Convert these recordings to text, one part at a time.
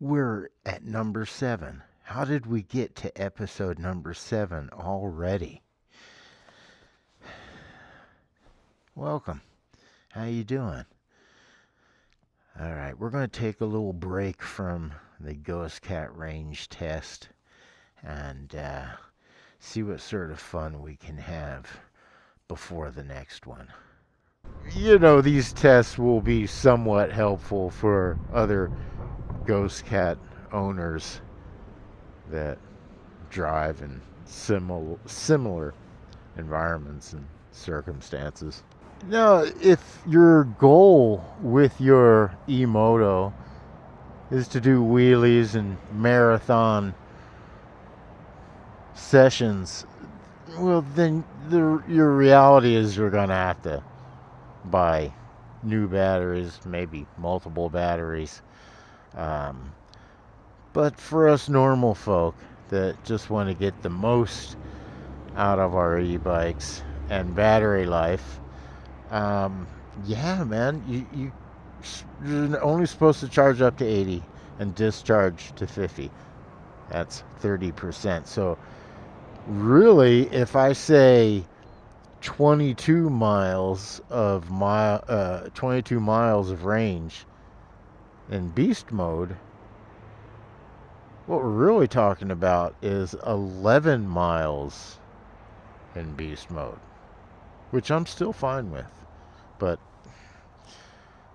We're at number 7. How did we get to episode number 7 already? Welcome. How you doing? All right, we're going to take a little break from the Ghost Cat range test and see what sort of fun we can have before the next one. You know, these tests will be somewhat helpful for other Ghost Cat owners that drive in similar environments and circumstances. Now, if your goal with your Emoto is to do wheelies and marathon sessions, well, then your reality is you're going to have to buy new batteries, maybe multiple batteries. But for us normal folk that just want to get the most out of our e-bikes and battery life, yeah, man, you're only supposed to charge up to 80 and discharge to 50. That's 30%. So really, if I say 22 miles of 22 miles of range in beast mode, what we're really talking about is 11 miles in beast mode, which I'm still fine with. But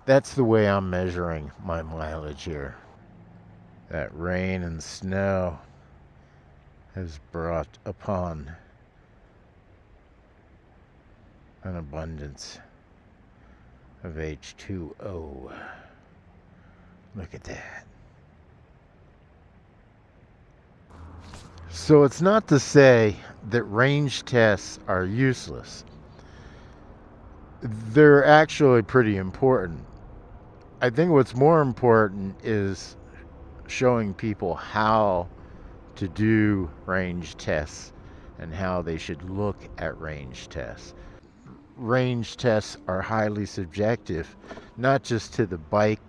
that's the way I'm measuring my mileage here. That rain and snow has brought upon an abundance of H2O. Look at that. So it's not to say that range tests are useless. They're actually pretty important. I think what's more important is showing people how to do range tests and how they should look at range tests. Range tests are highly subjective, not just to the bike,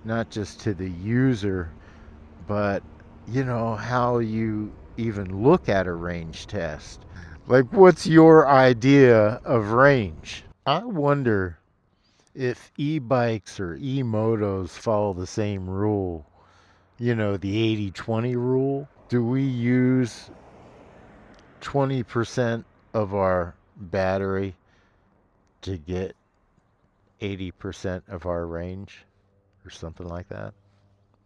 not just to the user, but you know how you even look at a range test. Like, what's your idea of range? I wonder if e-bikes or e-motos follow the same rule. You know, the 80-20 rule. Do we use 20% of our battery to get 80% of our range or something like that?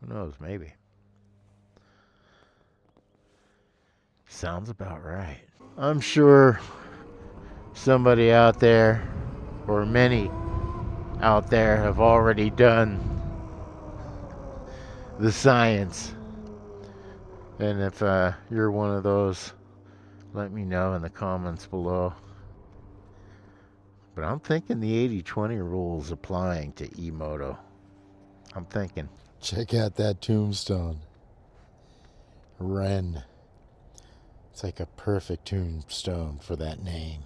Who knows, maybe. Sounds about right. I'm sure somebody out there, or many out there, have already done the science. And if you're one of those, let me know in the comments below. But I'm thinking the 80-20 rule is applying to Emoto. I'm thinking. Check out that tombstone. Ren. It's like a perfect tombstone for that name.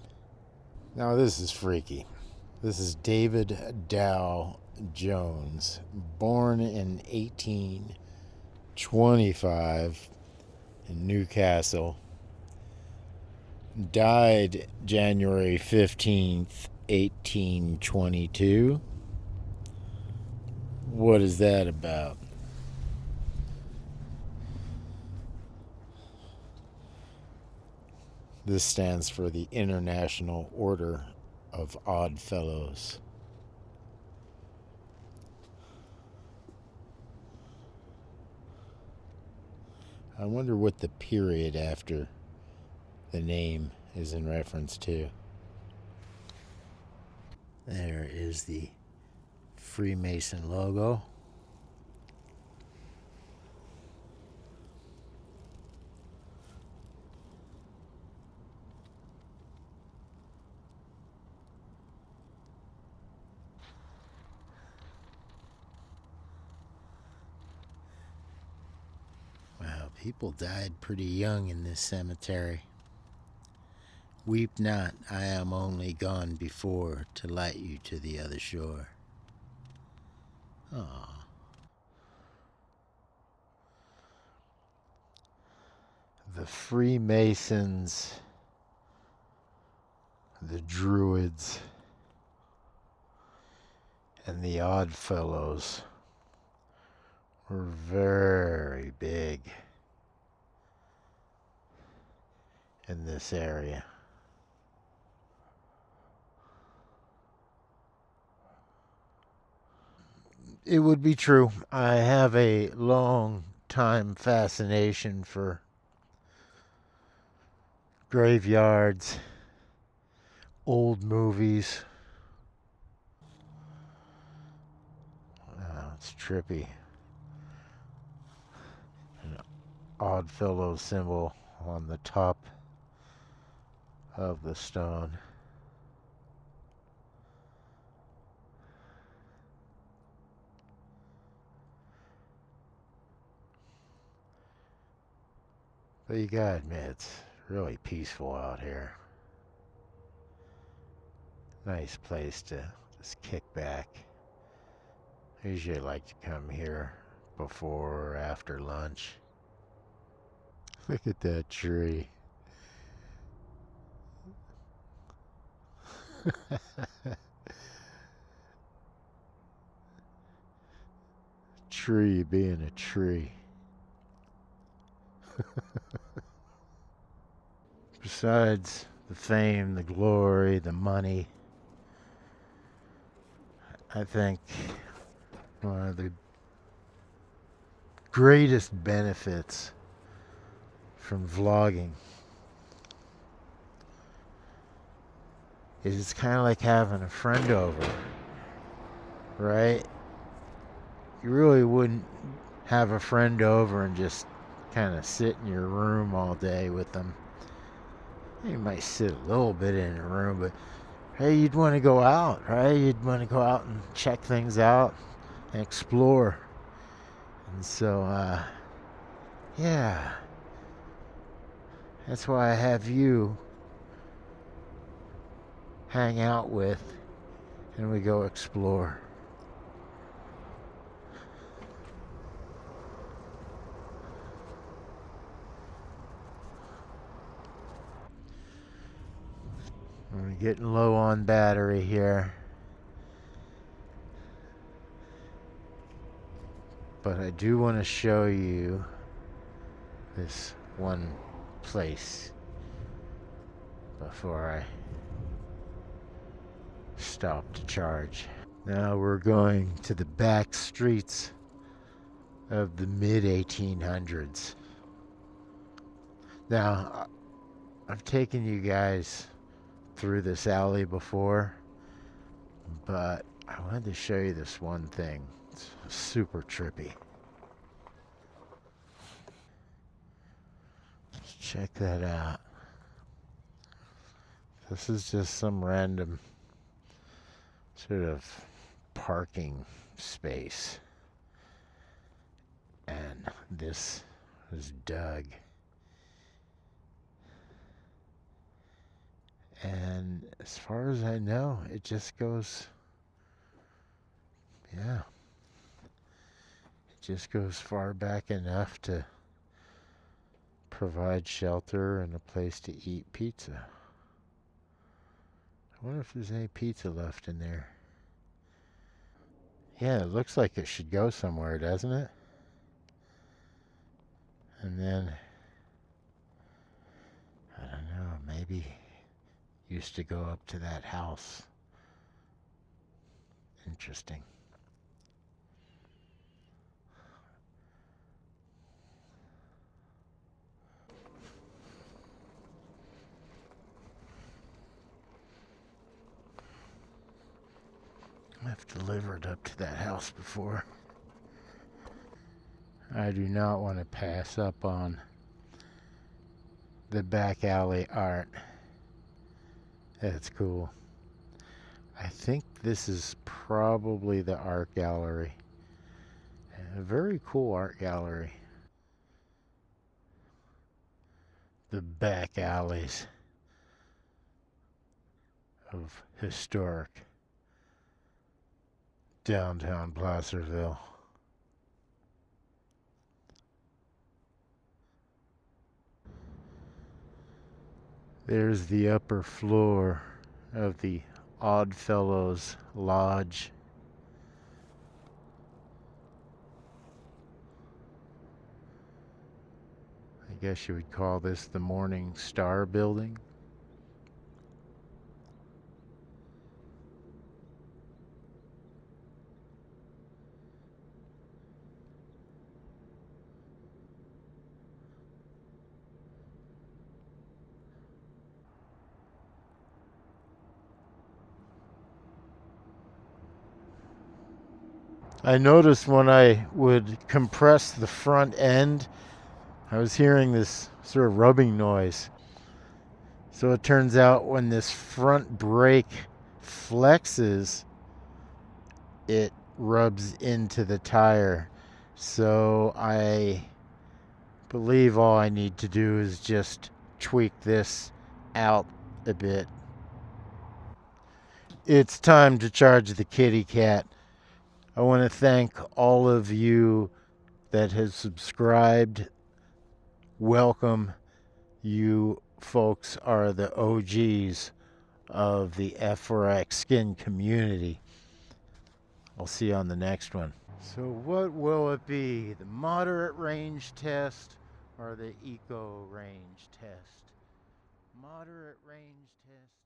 Now this is freaky. This is David Dow Jones, born in 1825 in Newcastle. Died January 15th, 1822. What is that about? This stands for the International Order of Odd Fellows. I wonder what the period after the name is in reference to. There is the Freemason logo. Wow, people died pretty young in this cemetery. Weep not, I am only gone before to light you to the other shore. Aww. the Freemasons, the Druids, and the Oddfellows were very big in this area. It would be true. I have a long time fascination for graveyards, old movies. It's trippy. An Oddfellow symbol on the top of the stone. But you gotta admit, it's really peaceful out here. Nice place to just kick back. I usually like to come here before or after lunch. Look at that tree. Tree being a tree. Besides the fame, the glory, the money, I think one of the greatest benefits from vlogging is it's kind of like having a friend over, right? You really wouldn't have a friend over and just kind of sit in your room all day with them. You might sit a little bit in your room, but hey, you'd want to go out, right? You'd want to go out and check things out and explore. And so, yeah, that's why I have you hang out with and we go explore. I'm getting low on battery here, but I do want to show you this one place before I stop to charge. Now we're going to the back streets of the mid 1800s. Now, I've taken you guys through this alley before, but I wanted to show you this one thing. It's super trippy. Check that out. This is just some random sort of parking space. And this was dug. And as far as I know, it just goes, yeah, it just goes far back enough to provide shelter and a place to eat pizza. I wonder if there's any pizza left in there. Yeah, it looks like it should go somewhere, doesn't it? And then, I don't know, maybe used to go up to that house. Interesting. I've delivered up to that house before. I do not want to pass up on the back alley art. That's cool. I think this is probably the art gallery. A very cool art gallery. The back alleys of historic downtown Placerville. There's the upper floor of the Oddfellows Lodge. I guess you would call this the Morning Star building. I noticed when I would compress the front end, I was hearing this sort of rubbing noise. So it turns out when this front brake flexes, it rubs into the tire. So I believe all I need to do is just tweak this out a bit. It's time to charge the kitty cat. I want to thank all of you that has subscribed. Welcome. You folks are the OGs of the F4X skin community. I'll see you on the next one. So what will it be? The moderate range test or the eco range test? Moderate range test.